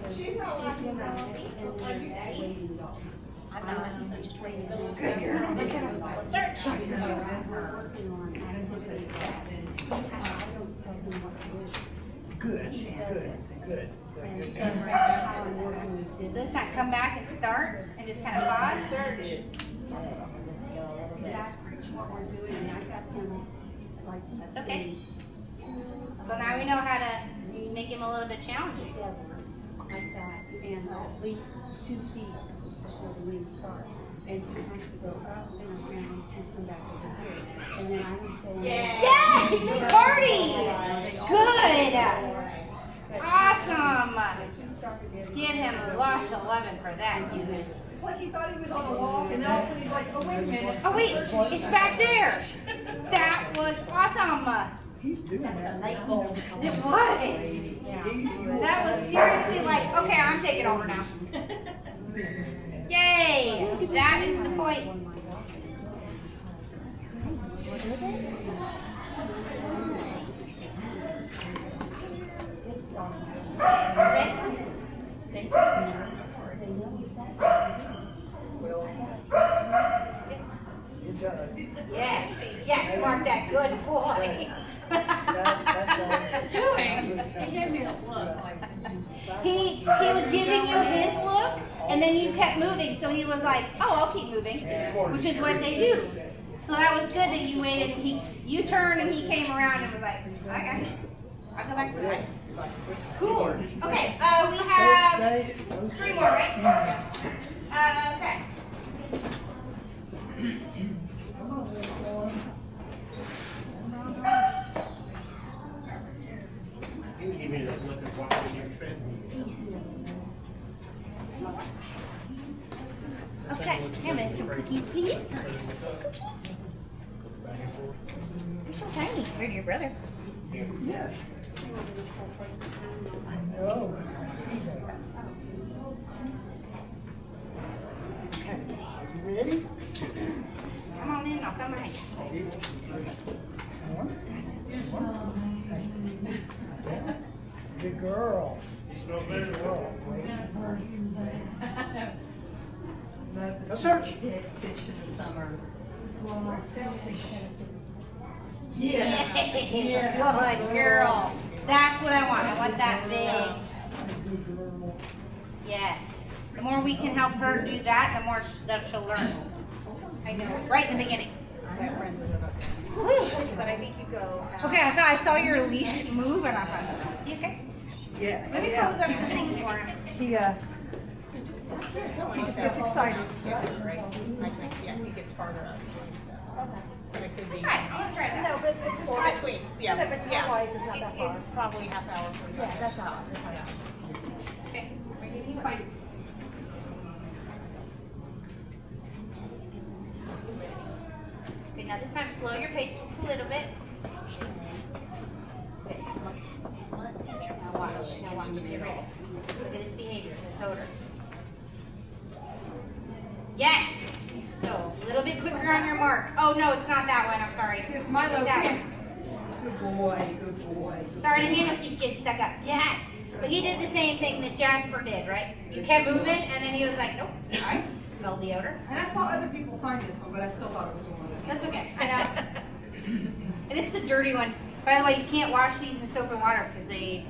Speaker 6: She's not laughing about
Speaker 3: I'm not, so just wait.
Speaker 6: Good girl. Look at her.
Speaker 3: Search.
Speaker 8: Good, good.
Speaker 3: Does that come back and start and just kind of pause? Search. That's okay. So now we know how to make him a little bit challenging.
Speaker 2: Like that, and at least 2 feet before the wings start. And he has to go up and around and come back over here. And then I would say,
Speaker 3: Yay! Party! Good! Awesome! Let's give him lots of loving for that.
Speaker 5: It's like he thought he was on a walk, and then all of a sudden he's like, oh, wait a minute.
Speaker 3: Oh wait, it's back there! That was awesome!
Speaker 8: He's doing that all the time.
Speaker 3: It was! That was seriously like, okay, I'm taking over now. Yay! That is the point.
Speaker 8: It does.
Speaker 3: Yes, yes, Mark, that good boy.
Speaker 8: That's all.
Speaker 7: gave me a look.
Speaker 3: He was giving you his look, and then you kept moving. So he was like, "Oh, I'll keep moving," which is what they do. So that was good that you waited and you turned and he came around and was like, "I got this. I'll go back to life." Cool. Okay. We have 3 more, right? Okay.
Speaker 4: You give me that look of watching your trend.
Speaker 3: Okay. Have a some cookies, please. Cookies. You're so tiny. Where's your brother?
Speaker 8: Yes. I know, I see that. Okay, you ready?
Speaker 3: Come on in. I'll come behind you.
Speaker 8: Good girl.
Speaker 4: Good
Speaker 8: girl.
Speaker 5: Love the
Speaker 8: Search.
Speaker 5: dead fish in the summer.
Speaker 8: Yeah.
Speaker 3: Good girl. That's what I want. I want that big. Yes. The more we can help her do that, the more that she'll learn.
Speaker 7: I know,
Speaker 3: Right in the beginning.
Speaker 7: I have friends with it. But I think you go.
Speaker 3: Okay, I thought I saw your leash move and I thought, is he okay?
Speaker 5: Yeah.
Speaker 3: Let me close up his things for him.
Speaker 5: He just gets excited.
Speaker 7: I think, yeah, he gets farther up. But it could be.
Speaker 3: Let's try it. I want to try
Speaker 6: No,
Speaker 3: that.
Speaker 6: but it's just
Speaker 7: Or
Speaker 6: like,
Speaker 7: between, yeah.
Speaker 6: No, but
Speaker 7: yeah.
Speaker 6: time-wise, it's not that far.
Speaker 7: It's probably half hour for you.
Speaker 6: Yeah, that's not.
Speaker 7: Yeah.
Speaker 3: Okay. Okay, now this time slow your pace just a little bit. Okay. Now watch. Now watch. Get ready. Look at this behavior. This odor. Yes. So a little bit quicker on your mark. Oh no, it's not that one. I'm sorry.
Speaker 5: Milo,
Speaker 3: It's that
Speaker 5: come.
Speaker 3: one.
Speaker 5: Good boy, good boy.
Speaker 3: Sorry, the handle keeps getting stuck up. Yes. But he did the same thing that Jasper did, right? You kept moving, and then he was like, nope, I smell the odor.
Speaker 5: And I saw other people find this one, but I still thought it was the one that.
Speaker 3: That's okay. I know. And it's the dirty one. By the way, you can't wash these in soap and water because they.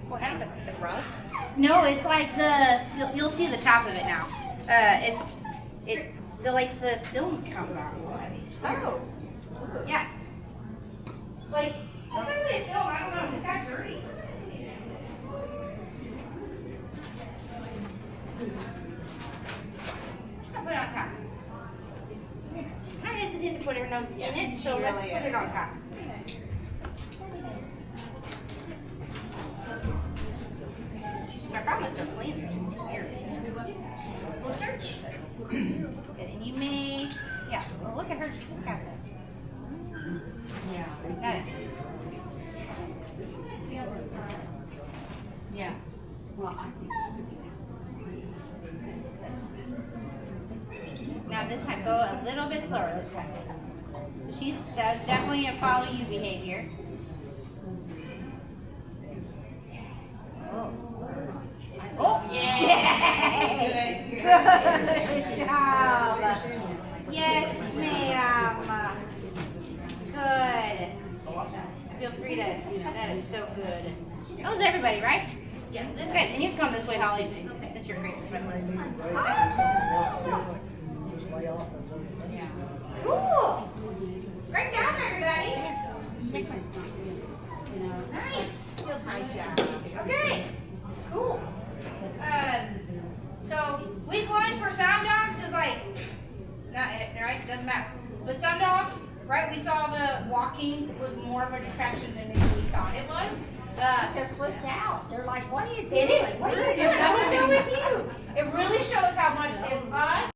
Speaker 7: What happens, the rust?
Speaker 3: No, it's like you'll see the top of it now. The film comes off.
Speaker 7: Oh.
Speaker 3: Yeah. Like, it's not really a film. I don't know. It got dirty. I'll put it on top. She's kind of hesitant to put her nose in it, so let's
Speaker 7: really
Speaker 3: put it
Speaker 7: is.
Speaker 3: on top. I promise they're clean. They're just weird. We'll search. Good, and you may, yeah. Well, look at her. She's just got it. Yeah. Got it. Yeah. Now this time, go a little bit slower this time. She's definitely a follow you behavior. Oh, yeah! Good job. Yes, ma'am. Good. Feel free to. That is so good. That was everybody, right? Yeah. Good. And you can come this way, Holly, since you're great. Cool. Great job, everybody. Nice.
Speaker 7: Nice job.
Speaker 3: Okay. Cool. So week 1 for some dogs is like, not right. Doesn't matter. But some dogs, right? We saw the walking was more of a distraction than maybe we thought it was.
Speaker 6: They're flipped out. They're like, what are you doing?
Speaker 3: It is. What are you doing? I want to go with you. It really shows how much if us